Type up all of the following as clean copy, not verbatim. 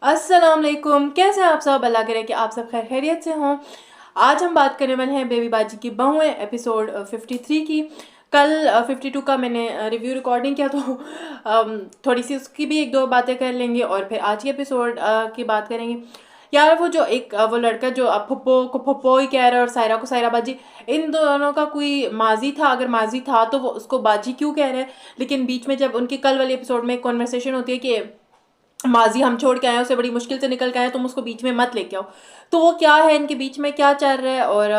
अस्सलाम वालेकुम। कैसे हैं आप सब? अल्लाह करे कि आप सब खैर खैरियत से हों। आज हम बात करने वाले हैं बेबी बाजी की बहुएं एपिसोड 53 की। कल 52 का मैंने रिव्यू रिकॉर्डिंग किया, तो थोड़ी सी उसकी भी एक दो बातें कर लेंगे और फिर आज के एपिसोड की बात करेंगे। यार वो जो एक वो लड़का जो फुप्पो को फुप्पो ही कह रहा है और सायरा को सायरा बाजी, इन दोनों का कोई माजी था? अगर माजी था तो वो उसको बाजी क्यों कह रहे हैं? लेकिन बीच में जब उनकी कल वाली एपिसोड में एक कॉन्वर्सेशन होती है कि माजी हम छोड़ के आए, उसे बड़ी मुश्किल से निकल के आए, तुम उसको बीच में मत लेके आओ। तो वो क्या है, इनके बीच में क्या चल रहा है? और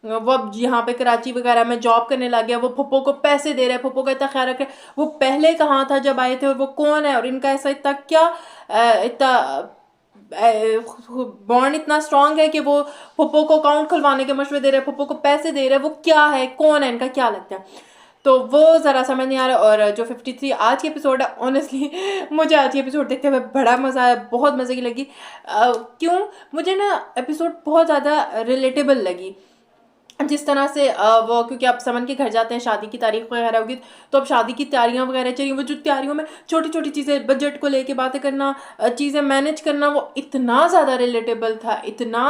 वो अब यहाँ पे कराची वगैरह में जॉब करने लग गया, वो फुप्पो को पैसे दे रहा है, फुप्पो का इतना ख्याल रख रहा है। वो पहले कहाँ था जब आए थे, और वो कौन है, और इनका ऐसा इतना क्या इतना बॉन्ड इतना स्ट्रांग है कि वो फुप्पो को अकाउंट खुलवाने के मशवरे दे रहे हैं, फुप्पो को पैसे दे रहे हैं। वो क्या है, कौन है, इनका क्या लगता है? तो वो ज़रा समझ नहीं आ रहा। और जो 53 आज की एपिसोड है, ऑनेस्टली मुझे आज की एपिसोड देखते हुए बड़ा मज़ा आया, बहुत मज़े की लगी। क्यों? मुझे ना एपिसोड बहुत ज़्यादा रिलेटेबल लगी। जिस तरह से वो, क्योंकि अब समन के घर जाते हैं, शादी की तारीख वगैरह होगी, तो अब शादी की तैयारियां वगैरह चल रही, वो जो तैयारियों में छोटी छोटी चीज़ें, बजट को लेके बातें करना, चीज़ें मैनेज करना, वो इतना ज़्यादा रिलेटेबल था, इतना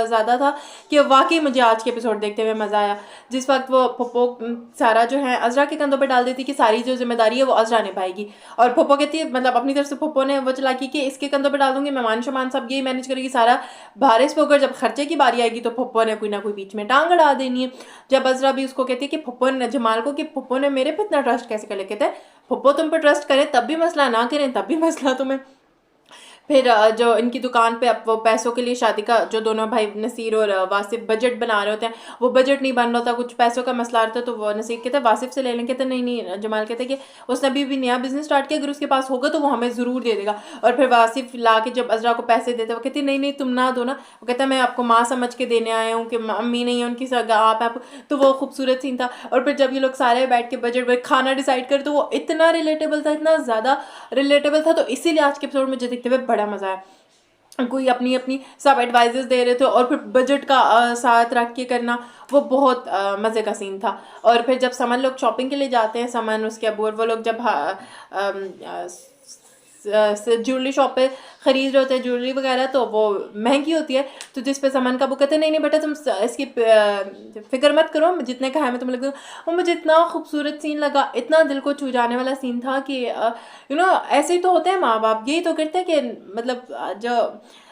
ज़्यादा था कि वाकई मुझे आज के एपिसोड देखते हुए मज़ा आया। जिस वक्त वो पप्पो सारा जो है अजरा के कंधों पर डाल देती कि सारी जो जिम्मेदारी है वो अजरा निभाएगी, और पप्पो कहती है, मतलब अपनी तरफ से पप्पो ने वो चला कि इसके कंधों पर डाल दूंगी, मेहमान शमान सब यही मैनेज करेगी, सारा भार इस पे होकर जब खर्चे की बारी आएगी तो पप्पो ने कोई ना कोई बीच में टांग अड़ा देनी है। जब अजरा भी उसको कहती है कि फुप्पो ने जमाल को, कि फुप्पो ने मेरे पे इतना ट्रस्ट कैसे कर लिया, कहते हैं फुप्पो तुम पे ट्रस्ट करें तब भी मसला, ना करें तब भी मसला तुम्हें। फिर जो इनकी दुकान पे अब वो पैसों के लिए शादी का, जो दोनों भाई नसीर और वासिफ बजट बना रहे होते हैं, वो बजट नहीं बन रहा था, कुछ पैसों का मसला रहता है, तो वो नसीर कहते हैं वासिफ से ले लेंगे, कहते नहीं नहीं, जमाल कहते हैं कि उसने अभी भी नया बिजनेस स्टार्ट किया, अगर उसके पास होगा तो वो हमें ज़रूर दे देगा। और फिर वासिफ ला के जब अजरा को पैसे देते, वो कहती नहीं नहीं तुम ना दो ना, वो कहता है मैं आपको माँ समझ के देने आया हूँ, कि अम्मी नहीं है उनकी सगा, आप। तो वो खूबसूरत सीन था। और फिर जब ये लोग सारे बैठ के बजट खाना डिसाइड कर, तो वो इतना रिलेटेबल था, इतना ज़्यादा रिलेटेबल था, तो इसीलिए आज के एपिसोड मुझे देखते हुए बड़ा मज़ा आया। कोई अपनी अपनी सब एडवाइजेस दे रहे थे, और फिर बजट का साथ रख के करना, वो बहुत मज़े का सीन था। और फिर जब समन लोग शॉपिंग के लिए जाते हैं, समन उसके अबू और वो लोग जब ज्वेलरी शॉप पे ख़रीद रहे होते हैं ज्वेलरी वगैरह, तो वो महंगी होती है, तो जिस पे समन का वो कहते हैं नहीं नहीं बेटा तुम इसकी फिक्र मत करो, जितने का है मैं तुम्हें लग दूँ। वो मुझे इतना खूबसूरत सीन लगा, इतना दिल को छू जाने वाला सीन था कि ऐसे ही तो होते हैं माँ बाप, यही तो करते हैं कि मतलब जो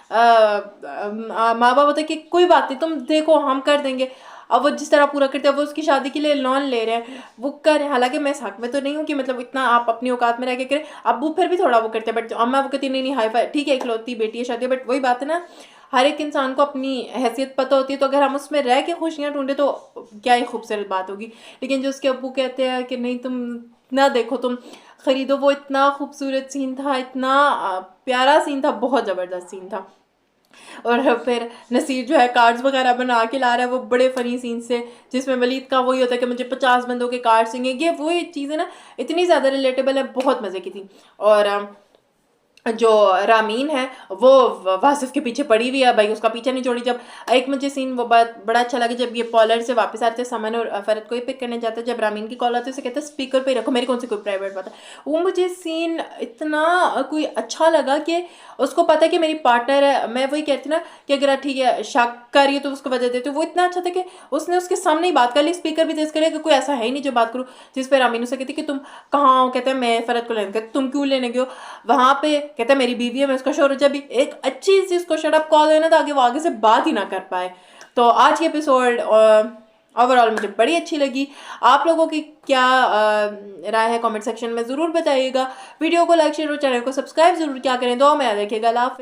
माँ बाप होते हैं कि कोई बात नहीं, तुम देखो हम कर देंगे। अब वो जिस तरह पूरा करते हैं, वो उसकी शादी के लिए लोन ले रहे हैं, वो कर, हालांकि मैं इस हक में तो नहीं हूँ कि मतलब इतना आप अपनी औकात में रह के करें, अबू फिर भी थोड़ा वो करते हैं, बट अम्मा वो कहती नहीं नहीं हाई फाई ठीक है, इकलौती बेटी है शादी, बट वही बात है ना, हर एक इंसान को अपनी हैसियत पता होती है, तो अगर हम उसमें रह के खुशियाँ ढूंढे तो क्या ही खूबसूरत बात होगी। लेकिन जो उसके अबू कहते हैं कि नहीं तुम ना देखो, तुम खरीदो, वो इतना खूबसूरत सीन था, इतना प्यारा सीन था, बहुत ज़बरदस्त सीन था। और फिर नसीर जो है कार्ड्स वगैरह बना के ला रहा है, वो बड़े फ़नी सीन से, जिसमें वलीद का वही होता है कि मुझे 50 बंदों के कार्ड चाहिए, ये वही चीज़ें ना इतनी ज़्यादा रिलेटेबल है, बहुत मज़े की थी। और जो रामीन है वो वासिफ के पीछे पड़ी हुई है, भाई उसका पीछे नहीं छोड़ी। जब एक मुझे सीन वो बड़ा अच्छा लगा, जब ये पॉलर से वापस आते हैं, समन और फरत को ही पिक करने जाते हैं, जब रामीन की कॉल आती है उसे कहते हैं स्पीकर पे रखो, मेरी कौन सी कोई प्राइवेट बात है। वो मुझे सीन इतना कोई अच्छा लगा कि उसको पता है कि मेरी पार्टनर है, मैं वही कहती ना कि अगर ठीक है शक कर रही है तो उसको वजह देती हूँ। वो इतना अच्छा था कि उसने उसके सामने ही बात कर ली, स्पीकर भी तेज करे कि कोई ऐसा है ही नहीं जो बात करूँ। जिस पर रामीन उसे कहती कि तुम कहाँ हो, कहते हैं मैं फरत को लेने, कहते तुम क्यों लेने गए हो वहाँ पे, कहता है मेरी बीवी है मैं उसका शोर, जब भी एक अच्छी सी उसको शटअप कॉल है ना, ताकि वो आगे से बात ही ना कर पाए। तो आज की एपिसोड ओवरऑल मुझे बड़ी अच्छी लगी। आप लोगों की क्या राय है कमेंट सेक्शन में ज़रूर बताइएगा। वीडियो को लाइक शेयर और चैनल को सब्सक्राइब ज़रूर क्या करें। दुआ में याद रखिएगा। अल्लाह हाफ़िज़।